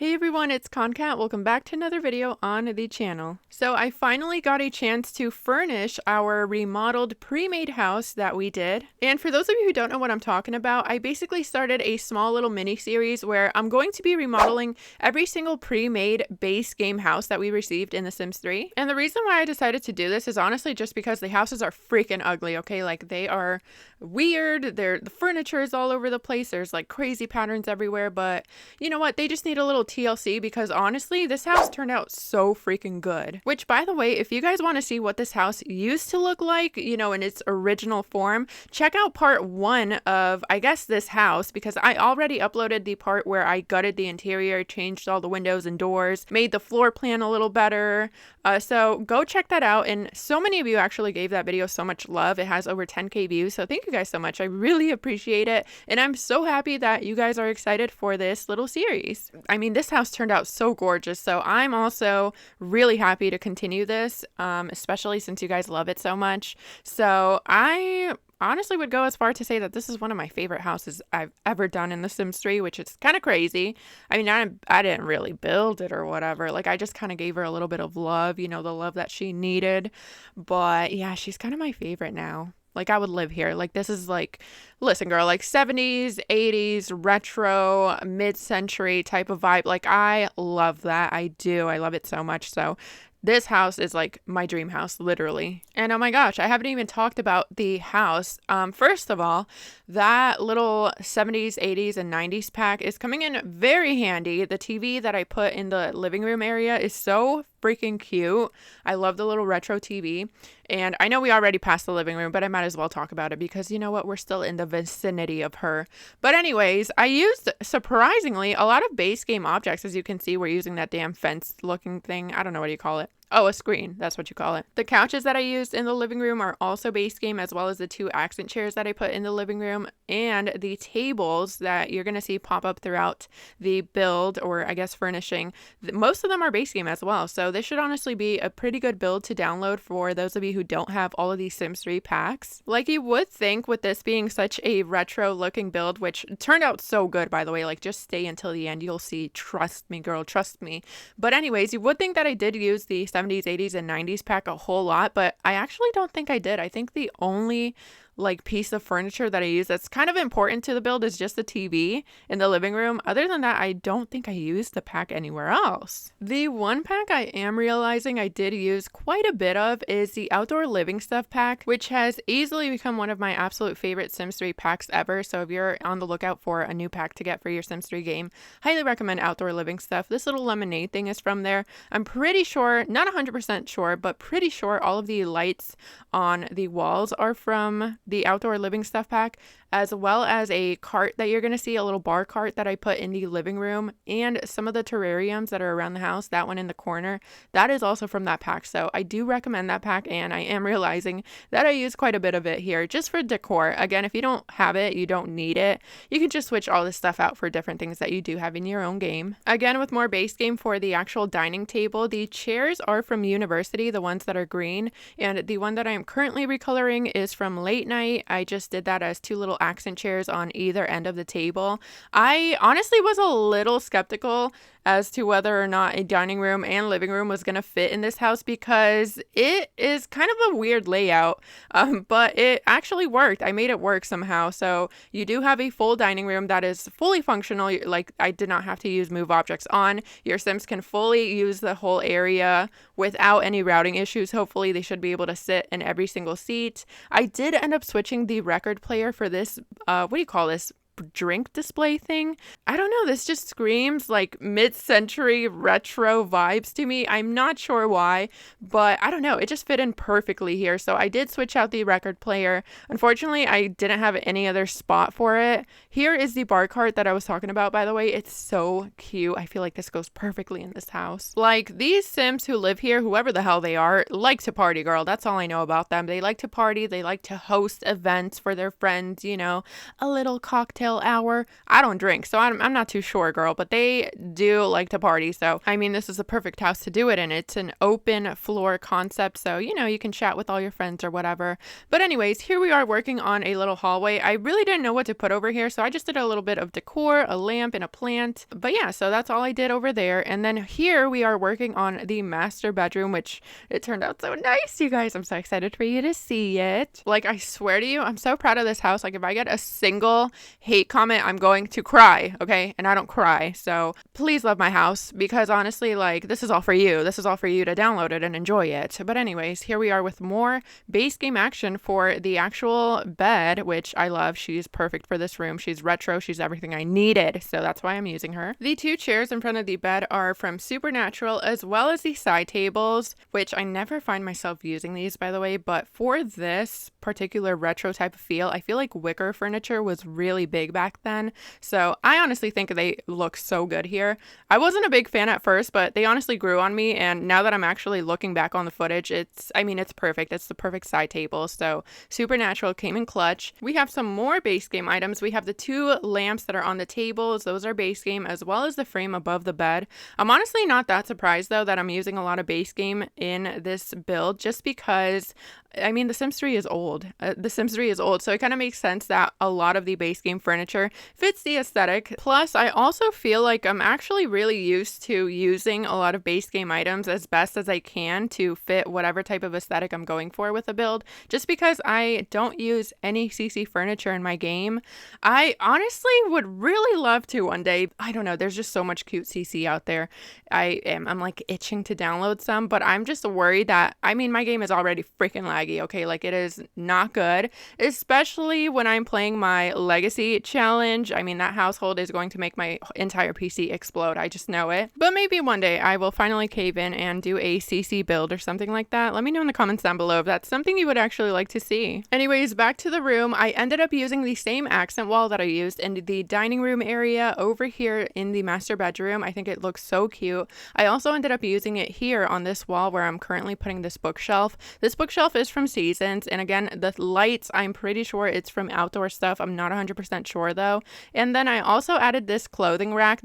Hey everyone, it's Concat. Welcome back to another video on the channel. So I finally got a chance to furnish our remodeled pre-made house that we did. And for those of you who don't know what I'm talking about, I basically started a small little mini series where I'm going to be remodeling every single pre-made base game house that we received in The Sims 3. And the reason why I decided to do this is honestly just because the houses are freaking ugly, okay? Like they are weird. The furniture is all over the place. There's like crazy patterns everywhere, but you know what? They just need a little TLC because honestly, this house turned out so freaking good. Which, by the way, if you guys want to see what this house used to look like, you know, in its original form, check out part 1 of, I guess, this house, because I already uploaded the part where I gutted the interior, changed all the windows and doors, made the floor plan a little better. So go check that out. And so many of you actually gave that video so much love. It has over 10K views. So thank you guys so much. I really appreciate it. And I'm so happy that you guys are excited for this little series. I mean, this house turned out so gorgeous. So I'm also really happy to continue this, especially since you guys love it so much. So I honestly would go as far to say that this is one of my favorite houses I've ever done in The Sims 3, which is kind of crazy. I mean, I didn't really build it or whatever. Like, I just kind of gave her a little bit of love, you know, the love that she needed. But yeah, she's kind of my favorite now. Like, I would live here. Like, this is like, listen, girl, like 70s, 80s, retro, mid-century type of vibe. Like, I love that. I do. I love it so much. So this house is like my dream house, literally. And oh my gosh, I haven't even talked about the house. First of all, that little 70s, 80s, and 90s pack is coming in very handy. The TV that I put in the living room area is so freaking cute. I love the little retro TV. And I know we already passed the living room, but I might as well talk about it because you know what? We're still in the vicinity of her. But anyways, I used, surprisingly, a lot of base game objects. As you can see, we're using that damn fence looking thing. I don't know what you call it. Oh, a screen. That's what you call it. The couches that I used in the living room are also base game, as well as the 2 accent chairs that I put in the living room and the tables that you're going to see pop up throughout the build, or I guess furnishing. Most of them are base game as well. So this should honestly be a pretty good build to download for those of you who don't have all of these Sims 3 packs. Like you would think with this being such a retro looking build, which turned out so good, by the way, like just stay until the end. You'll see. Trust me, girl. Trust me. But anyways, you would think that I did use the 70s, 80s, and 90s pack a whole lot, but I actually don't think I did. I think the only like piece of furniture that I use that's kind of important to the build is just the TV in the living room. Other than that, I don't think I used the pack anywhere else. The one pack I am realizing I did use quite a bit of is the outdoor living stuff pack, which has easily become one of my absolute favorite Sims 3 packs ever. So if you're on the lookout for a new pack to get for your Sims 3 game, highly recommend outdoor living stuff. This little lemonade thing is from there. I'm pretty sure, not 100% sure, but pretty sure all of the lights on the walls are from the outdoor living stuff pack, as well as a cart that you're going to see, a little bar cart that I put in the living room, and some of the terrariums that are around the house, that one in the corner, that is also from that pack. So I do recommend that pack, and I am realizing that I use quite a bit of it here just for decor. Again, if you don't have it, you don't need it. You can just switch all this stuff out for different things that you do have in your own game. Again, with more base game for the actual dining table, the chairs are from University, the ones that are green, and the one that I am currently recoloring is from Late Night. I just did that as 2 little accent chairs on either end of the table. I honestly was a little skeptical as to whether or not a dining room and living room was going to fit in this house because it is kind of a weird layout, but it actually worked. I made it work somehow. So you do have a full dining room that is fully functional. Like, I did not have to use move objects on. Your Sims can fully use the whole area without any routing issues. Hopefully they should be able to sit in every single seat. I did end up switching the record player for this, what do you call this? Drink display thing. I don't know, this just screams like mid-century retro vibes to me. I'm not sure why, but I don't know, it just fit in perfectly here. So I did switch out the record player. Unfortunately, I didn't have any other spot for it. Here is the bar cart that I was talking about, by the way. It's so cute. I feel like this goes perfectly in this house. Like, these Sims who live here, whoever the hell they are, like to party, girl. That's all I know about them. They like to party. They like to host events for their friends, you know, a little cocktail cocktail hour. I don't drink, so I'm not too sure, girl, but they do like to party. So, I mean, this is the perfect house to do it in. It's an open floor concept, so, you know, you can chat with all your friends or whatever. But anyways, here we are working on a little hallway. I really didn't know what to put over here, so I just did a little bit of decor, a lamp, and a plant. But yeah, so that's all I did over there. And then here we are working on the master bedroom, which it turned out so nice, you guys. I'm so excited for you to see it. Like, I swear to you, I'm so proud of this house. Like, if I get a single hate comment, I'm going to cry, okay? And I don't cry, so please love my house, because honestly, like, this is all for you. This is all for you to download it and enjoy it. But anyways, here we are with more base game action for the actual bed, which I love. She's perfect for this room. She's retro. She's everything I needed, so that's why I'm using her. The two chairs in front of the bed are from Supernatural, as well as the side tables, which I never find myself using these, by the way, but for this particular retro type of feel, I feel like wicker furniture was really big back then, so I honestly think they look so good here. I wasn't a big fan at first, but they honestly grew on me, and now that I'm actually looking back on the footage, it's perfect. It's the perfect side table, so Supernatural came in clutch. We have some more base game items. We have the two lamps that are on the tables. Those are base game, as well as the frame above the bed. I'm honestly not that surprised, though, that I'm using a lot of base game in this build, just because I mean, The Sims 3 is old. The Sims 3 is old, so it kind of makes sense that a lot of the base game furniture fits the aesthetic. Plus, I also feel like I'm actually really used to using a lot of base game items as best as I can to fit whatever type of aesthetic I'm going for with a build, just because I don't use any CC furniture in my game. I honestly would really love to one day. I don't know, there's just so much cute CC out there. I'm like itching to download some, but I'm just worried that, I mean, my game is already freaking laggy, okay? Like, it is not good, especially when I'm playing my legacy challenge. I mean, that household is going to make my entire PC explode. I just know it. But maybe one day I will finally cave in and do a CC build or something like that. Let me know in the comments down below if that's something you would actually like to see. Anyways, back to the room. I ended up using the same accent wall that I used in the dining room area over here in the master bedroom. I think it looks so cute. I also ended up using it here on this wall where I'm currently putting this bookshelf. This bookshelf is from Seasons, and again, the lights, I'm pretty sure it's from Outdoor Stuff. I'm not 100% sure though. And then I also added this clothing rack.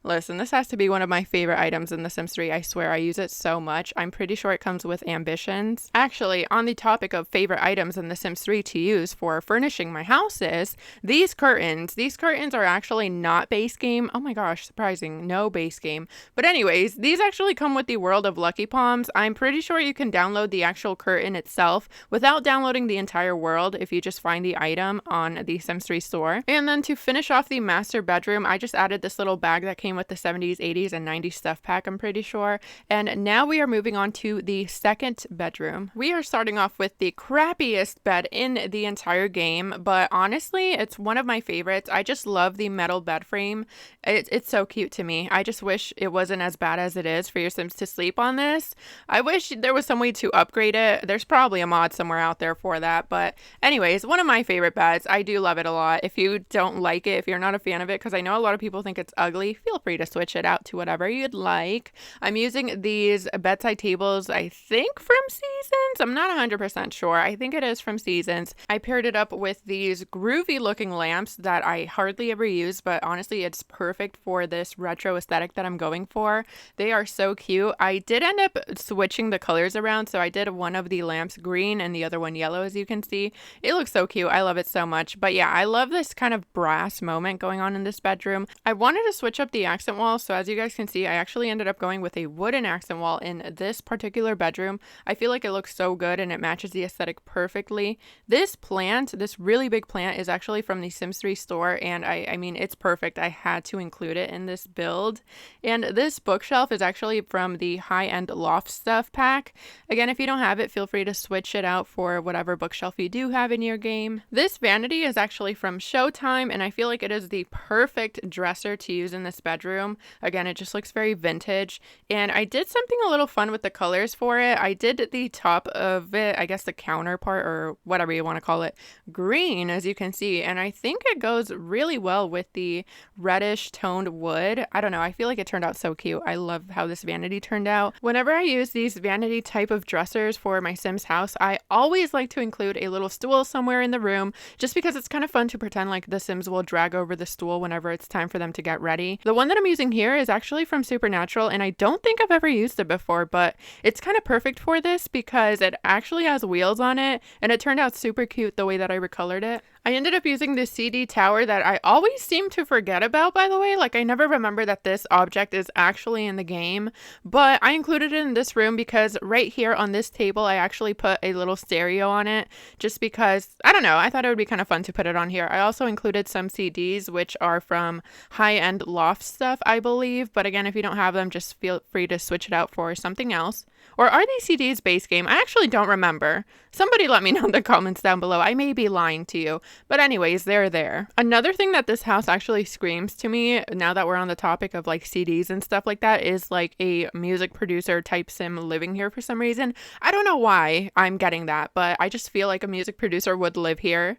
Listen, this has to be one of my favorite items in The Sims 3. I swear, I use it so much. I'm pretty sure it comes with ambitions. Actually, on the topic of favorite items in The Sims 3 to use for furnishing my houses, these curtains. These curtains are actually not base game. Oh my gosh, surprising. No base game. But anyways, these actually come with the World of Lucky Palms. I'm pretty sure you can download the actual curtain itself without downloading the entire world if you just find the item on the Sims 3 store. And then to finish off the master bedroom, I just added this little bag that came with the 70s, 80s, and 90s stuff pack, I'm pretty sure. And now we are moving on to the second bedroom. We are starting off with the crappiest bed in the entire game, but honestly, it's one of my favorites. I just love the metal bed frame. It's so cute to me. I just wish it wasn't as bad as it is for your Sims to sleep on this. I wish there was some way to upgrade it. There's probably a mod somewhere out there for that, but anyways, one of my favorite beds. I do love it a lot. If you don't like it, if you're not a fan of it, because I know a lot of people think it's ugly, feel free to switch it out to whatever you'd like. I'm using these bedside tables, I think from Seasons. I'm not 100% sure. I think it is from Seasons. I paired it up with these groovy looking lamps that I hardly ever use, but honestly, it's perfect for this retro aesthetic that I'm going for. They are so cute. I did end up switching the colors around, so I did one of the lamps green and the other one yellow, as you can see. It looks so cute. I love it so much. But yeah, I love this kind of brass moment going on in this bedroom. I wanted to switch up the accent wall, so as you guys can see, I actually ended up going with a wooden accent wall in this particular bedroom. I feel like it looks so good and it matches the aesthetic perfectly. This plant, this really big plant, is actually from the Sims 3 store, and I mean, it's perfect. I had to include it in this build. And this bookshelf is actually from the high-end loft stuff pack. Again, if you don't have it, feel free to switch it out for whatever bookshelf you do have in your game. This vanity is actually from Showtime, and I feel like it is the perfect dresser to use in this bedroom. Again, it just looks very vintage, and I did something a little fun with the colors for it. I did the top of it, I guess the counter part or whatever you want to call it, green, as you can see, and I think it goes really well with the reddish toned wood. I don't know, I feel like it turned out so cute. I love how this vanity turned out. Whenever I use these vanity type of dressers for my Sims house, I always like to include a little stool somewhere in the room, just because it's kind of fun to pretend like the Sims will drag over the stool whenever it's time for them to get ready. The one that I'm using here is actually from Supernatural, and I don't think I've ever used it before, but it's kind of perfect for this because it actually has wheels on it, and it turned out super cute the way that I recolored it. I ended up using this CD tower that I always seem to forget about, by the way. Like, I never remember that this object is actually in the game, but I included it in this room because right here on this table, I actually put a little stereo on it just because, I don't know, I thought it would be kind of fun to put it on here. I also included some CDs, which are from high-end loft stuff, I believe, but again, if you don't have them, just feel free to switch it out for something else. Or are these CDs base game? I actually don't remember. Somebody let me know in the comments down below. I may be lying to you. But anyways, they're there. Another thing that this house actually screams to me, now that we're on the topic of like CDs and stuff like that, is like a music producer type sim living here for some reason. I don't know why I'm getting that, but I just feel like a music producer would live here.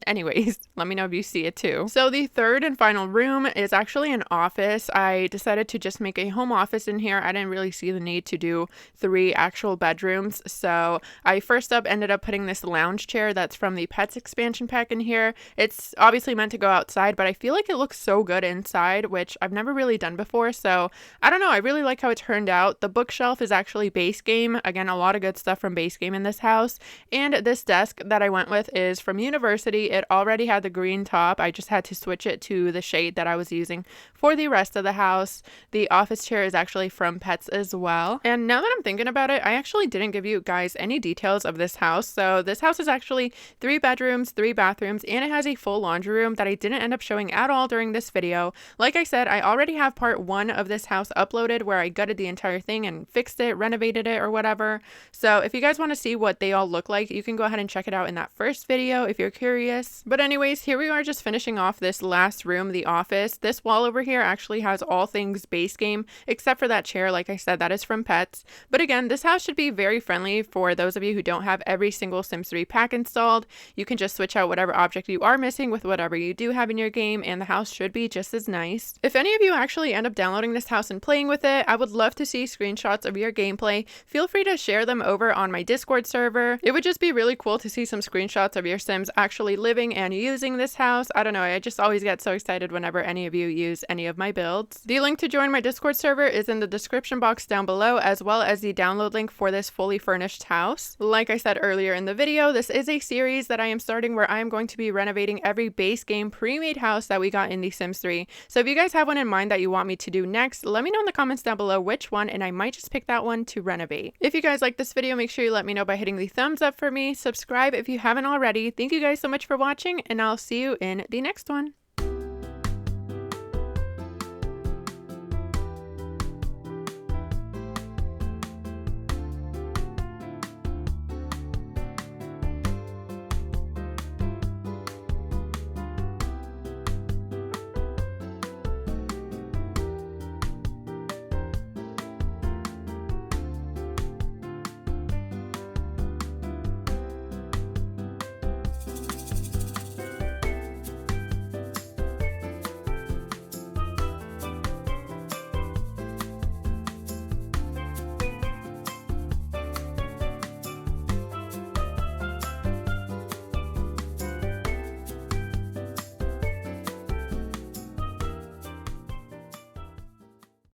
Anyways, let me know if you see it too. So the third and final room is actually an office. I decided to just make a home office in here. I didn't really see the need to do 3 actual bedrooms. So I first up ended up putting this lounge chair that's from the Pets expansion pack in here. It's obviously meant to go outside, but I feel like it looks so good inside, which I've never really done before. So I don't know. I really like how it turned out. The bookshelf is actually base game. Again, a lot of good stuff from base game in this house. And this desk that I went with is from University. It already had the green top. I just had to switch it to the shade that I was using for the rest of the house. The office chair is actually from Pets as well. And now that I'm thinking about it, I actually didn't give you guys any details of this house. So this house is actually 3 bedrooms, 3 bathrooms, and it has a full laundry room that I didn't end up showing at all during this video. Like I said, I already have part 1 of this house uploaded where I gutted the entire thing and fixed it, renovated it, or whatever. So if you guys want to see what they all look like, you can go ahead and check it out in that first video if you're curious. But anyways, here we are just finishing off this last room, the office. This wall over here actually has all things base game, except for that chair. Like I said, that is from Pets. But again, this house should be very friendly for those of you who don't have every single Sims 3 pack installed. You can just switch out whatever object you are missing with whatever you do have in your game, and the house should be just as nice. If any of you actually end up downloading this house and playing with it, I would love to see screenshots of your gameplay. Feel free to share them over on my Discord server. It would just be really cool to see some screenshots of your Sims actually living and using this house. I don't know, I just always get so excited whenever any of you use any of my builds. The link to join my Discord server is in the description box down below, as well as the download link for this fully furnished house. Like I said earlier in the video, this is a series that I am starting where I am going to be renovating every base game pre-made house that we got in The Sims 3. So if you guys have one in mind that you want me to do next, let me know in the comments down below which one, and I might just pick that one to renovate. If you guys like this video, make sure you let me know by hitting the thumbs up for me. Subscribe if you haven't already. Thank you guys so much for watching, and I'll see you in the next one.